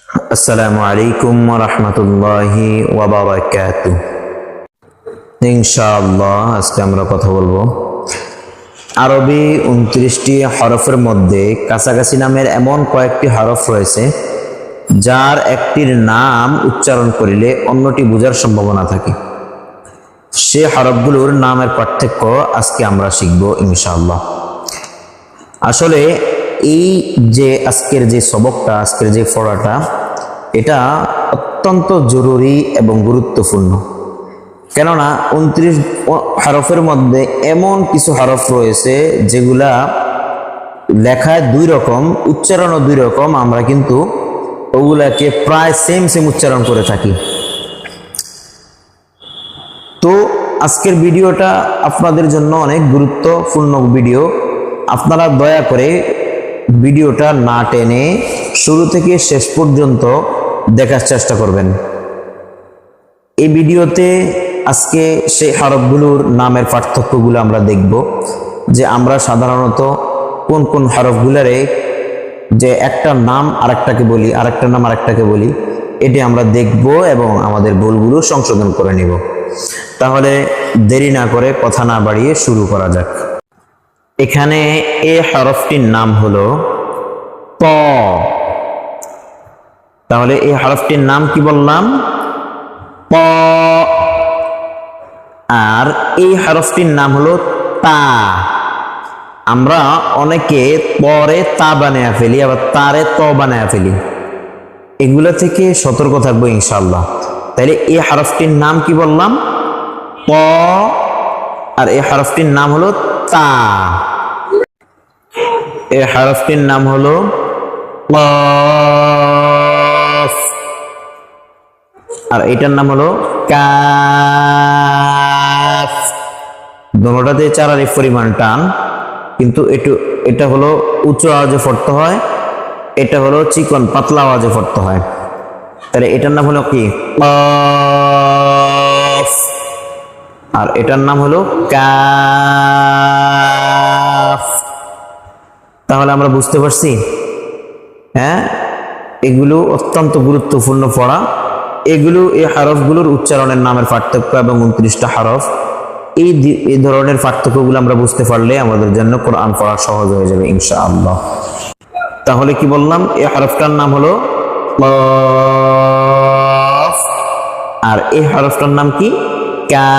আসসালামু আলাইকুম ওয়া রাহমাতুল্লাহি ওয়া বারাকাতুহু। ইনশাআল্লাহ আজকে আমরা কথা বলবো আরবি 29টি হরফের মধ্যে কাছাকাছি নামের এমন কয়েকটি হরফ রয়েছে যার একটির নাম উচ্চারণ করিলে অন্যটি বোঝার সম্ভাবনা থাকে। সে হরফগুলোর নামের পার্থক্য আজকে আমরা শিখব ইনশাআল্লাহ। আসলে এই যে আজকের যে সবকটা, আজকের যে পড়াটা, এটা অত্যন্ত জরুরি এবং গুরুত্বপূর্ণ। কেননা 29 হরফের মধ্যে এমন কিছু হরফ রয়েছে যেগুলা লেখায় দুই রকম, উচ্চারণও দুই রকম। আমরা কিন্তু ওগুলাকে প্রায় সেম উচ্চারণ করে থাকি। তো আজকের ভিডিওটা আপনাদের জন্য অনেক গুরুত্বপূর্ণ ভিডিও। আপনারা দয়া করে ভিডিওটা না টেনে শুরু থেকে শেষ পর্যন্ত দেখার চেষ্টা করবেন। এই ভিডিওতে আজকে সেই হরফগুলোর নামের পার্থক্যগুলো আমরা দেখব, যে আমরা সাধারণত কোন কোন হরফগুলোরে যে একটা নাম আরেকটাকে বলি, আরেকটা নাম আরেকটাকে বলি, এটি আমরা দেখব এবং আমাদের ভুলগুলো সংশোধন করে নিব। তাহলে দেরি না করে কথা না বাড়িয়ে শুরু করা যাক। এখানে এ হরফটির নাম হলো ত। তাহলে এই হরফটির নাম কি বললাম? প। আর এই হরফটির নাম হলো তা। আমরা অনেকে পরে তা বানায়া ফেলি, আবার তারে ত বানায়া ফেলি। এগুলো থেকে সতর্ক থাকবো ইনশাআল্লাহ। তাহলে এই হরফটির নাম কি বললাম? প। আর এই হরফটির নাম হলো তা। এই হরফটির নাম হলো কফ। আর এটার নাম হলো কাফ। দুটোটাতে চার আলিফ পরিমাণ টান, কিন্তু এটা হলো উচ্চ আওয়াজে পড়তে হয়, এটা হলো চিকন পাতলা আওয়াজে পড়তে হয়। তাহলে এটার নাম হলো কি? কফ। আর এটার নাম হলো কাফ। তাহলে আমরা বুঝতে পারছি, হ্যাঁ, এগুলো অত্যন্ত গুরুত্বপূর্ণ পড়া। এগুলো এই হরফগুলোর উচ্চারণের নামের পার্থক্য এবং 29টা হরফ, এই ধরনের পার্থক্যগুলো আমরা বুঝতে পারলে আমাদের জন্য কোরআন পড়া সহজ হয়ে যাবে ইনশাআল্লাহ। তাহলে কি বললাম? এই হরফটার নাম হলো কফ। আর এই হরফটার নাম কি? কাফ।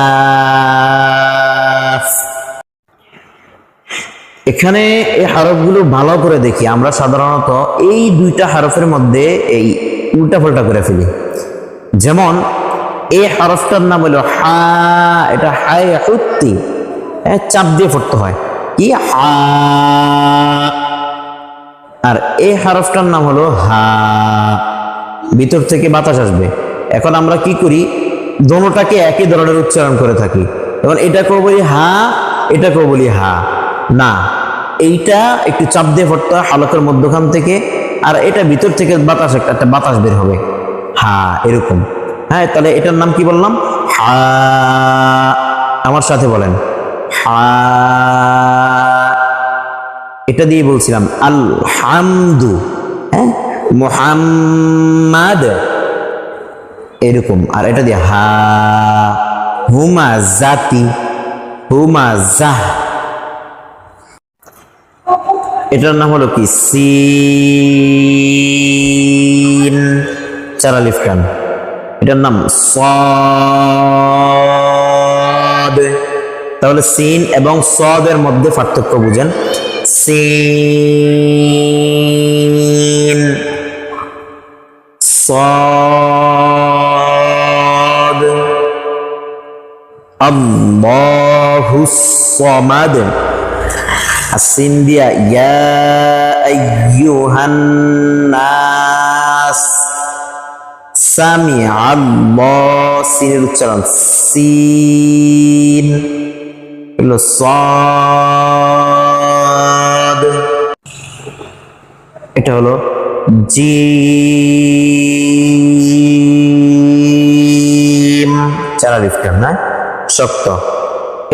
এখানে এই হরফগুলো ভালো করে দেখি। আমরা সাধারণত এই দুইটা হরফের মধ্যে এই উল্টা পাল্টা করে ফেলি। যেমন এই হরফটার নাম হলো হা। এটা হায় হুত্তি, চাপ দিয়ে পড়তে হয়, কি হা। আর এই হরফটার নাম হলো হা, ভিতর থেকে বাতাস আসবে। এখন আমরা কি করি? দোনোটাকে একই ধরনের উচ্চারণ করে থাকি। এখন এটাকেও বলি হা, এটাকেও বলি হা। না, এইটা একটু চাপ দিয়ে পড়তে হয় হালকের মধ্যখান থেকে, আর এটা ভিতর থেকে বাতাস, একটা বাতাস বের হবে, হা, এরকম। হ্যাঁ, তাহলে এটার নাম কি বললাম? হা। আমার সাথে বলেন, হা। এটা দিয়ে বলছিলাম আলহামদু, হ্যাঁ, মুহাম্মাদ, এরকম। আর এটা দিয়ে হা, হুমা জাতি, হুমা জাহ। এটার নাম হলো কি? সিন, চার আলিফ টান। এটার নাম সাদ। তাহলে সিন এবং সাদের মধ্যে পার্থক্য বুঝেন। সিন, সাদ। আল্লাহুস সামাদ। আসিন দিয়া ইয়া আইয়ুহান নাস। সামিআল্লাহ, সিনের উচ্চারণ সিন, হলো সাদ। এটা হলো জিম, চার আলিফ টান, না শক্ত।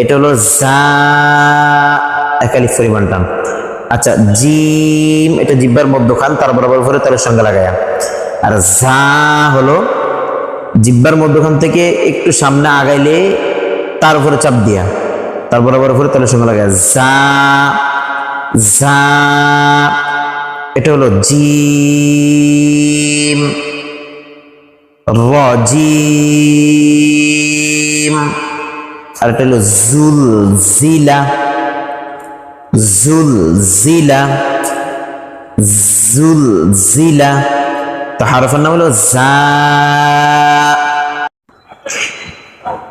এটা হলো জা, এক আলিফ পরিমাণ টান। আচ্ছা, জিম, এটা জিহ্বার মধ্যখান, তার বরাবর করে তার সঙ্গে লাগায়া। আর ঝা হলো জিহ্বার মধ্যখান থেকে একটু সামনে আগাইলে তার উপরে চাপ দিয়া তার বরাবর উপরে তালের সঙ্গে লাগে ঝা ঝা। এটা হলো জিম রজিম। আর এটা হলো জুল জিলা জুল জিলা জুল জিলা। তো হরফের নাম হলো জা।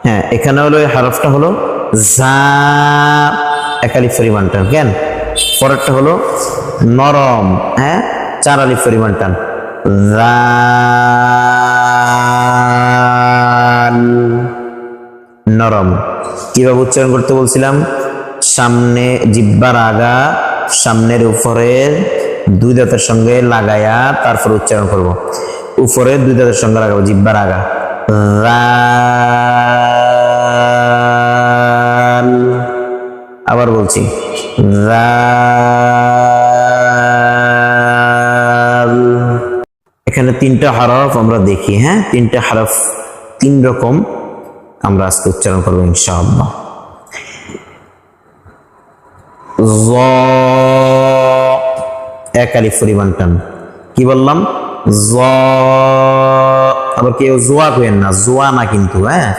হ্যাঁ, এখানে হলো এই হরফটা হলো জা, এক আলিফ পরিমাণ টান। কেন? পরেরটা হলো নরম, হ্যাঁ 4 আলিফ পরিমাণ টান। নরম। কিভাবে উচ্চারণ করতে বলছিলাম? সামনে জিহ্বার আগা সামনের উপরের 2 দাঁতের সঙ্গে লাগায়া তারপর উচ্চারণ করব। উপরের 2 দাঁতের সঙ্গে লাগাবো জিহ্বার আগা। আবার বলছি এখানে 3টা হরফ আমরা দেখি। হ্যাঁ, 3টা হরফ 3 রকম আমরা আজকে উচ্চারণ করবো ইনশাআল্লাহ। জ, এক আলিফ পরিমাণ টান। কি বললাম? জ। আবার কেউ জোয়া কইেন না, জোয়া না কিন্তু। হ্যাঁ,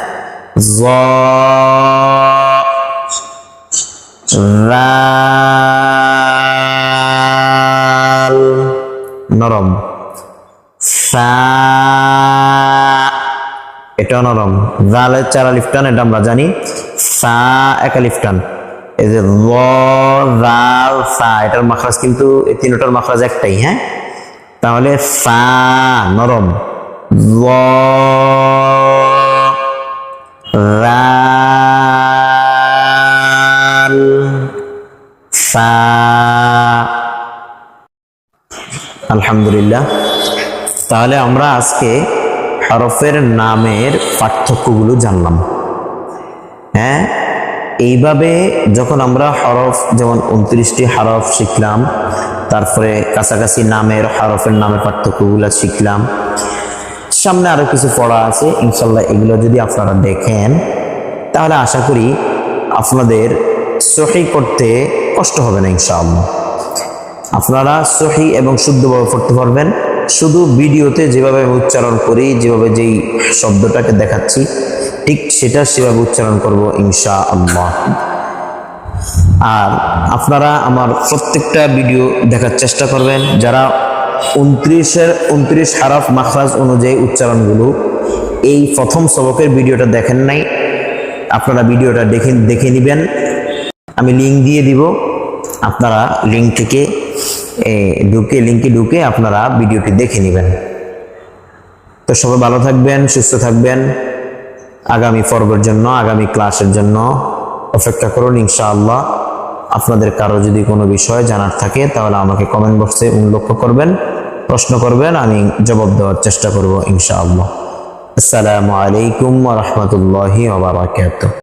জ। রাল, নরম। সা, এটাও নরম। জালের 4 আলিফ টান, এটা আমরা জানি। সা, এক আলিফ টান। এই যে ল, রাল, সা, এটার মাখরাজ কিন্তু এই 3টার মাখরাজ একটাই। হ্যাঁ, তাহলে সা নরম, ল, রাল, সা। আলহামদুলিল্লাহ। তাহলে আমরা আজকে হরফের নামের পার্থক্যগুলো জানলাম। হ্যাঁ, এইভাবে যখন আমরা হরফ, যেমন 29টি হরফ শিখলাম, তারপরে কাছাকাছি নামের হরফের নামের পার্থক্যগুলো শিখলাম, সামনে আরো কিছু পড়া আছে ইনশাল্লাহ। এগুলো যদি আপনারা দেখেন তাহলে আশা করি আপনাদের সহি করতে কষ্ট হবে না ইনশাআল্লাহ। আপনারা সহি এবং শুদ্ধভাবে পড়তে পারবেন। শুধু ভিডিওতে যেভাবে উচ্চারণ করি, যেভাবে যেই শব্দটাকে দেখাচ্ছি ঠিক সেটা সেভাবে উচ্চারণ করব ইনশাআল্লাহ। আর আপনারা আমার প্রত্যেকটা ভিডিও দেখার চেষ্টা করবেন। যারা 29 হরফ মাখরাজ অনুযায়ী উচ্চারণগুলো এই প্রথম সবকের ভিডিওটা দেখেন নাই, আপনারা ভিডিওটা দেখে নেবেন। আমি লিঙ্ক দিয়ে দিব, আপনারা লিঙ্কে ঢুকে আপনারা ভিডিওটি দেখে নেবেন। তো সবাই ভালো থাকবেন, সুস্থ থাকবেন। আগামী পর্বের জন্য, আগামী ক্লাসের জন্য অপেক্ষা করুন ইনশাআল্লাহ। আপনাদের কারো যদি কোনো বিষয় জানার থাকে তাহলে আমাকে কমেন্ট বক্সে উল্লেখ করবেন, প্রশ্ন করবেন, আমি জবাব দেওয়ার চেষ্টা করব ইনশাআল্লাহ। আসসালামু আলাইকুম ওয়া রাহমাতুল্লাহি ওয়া বারাকাতুহু।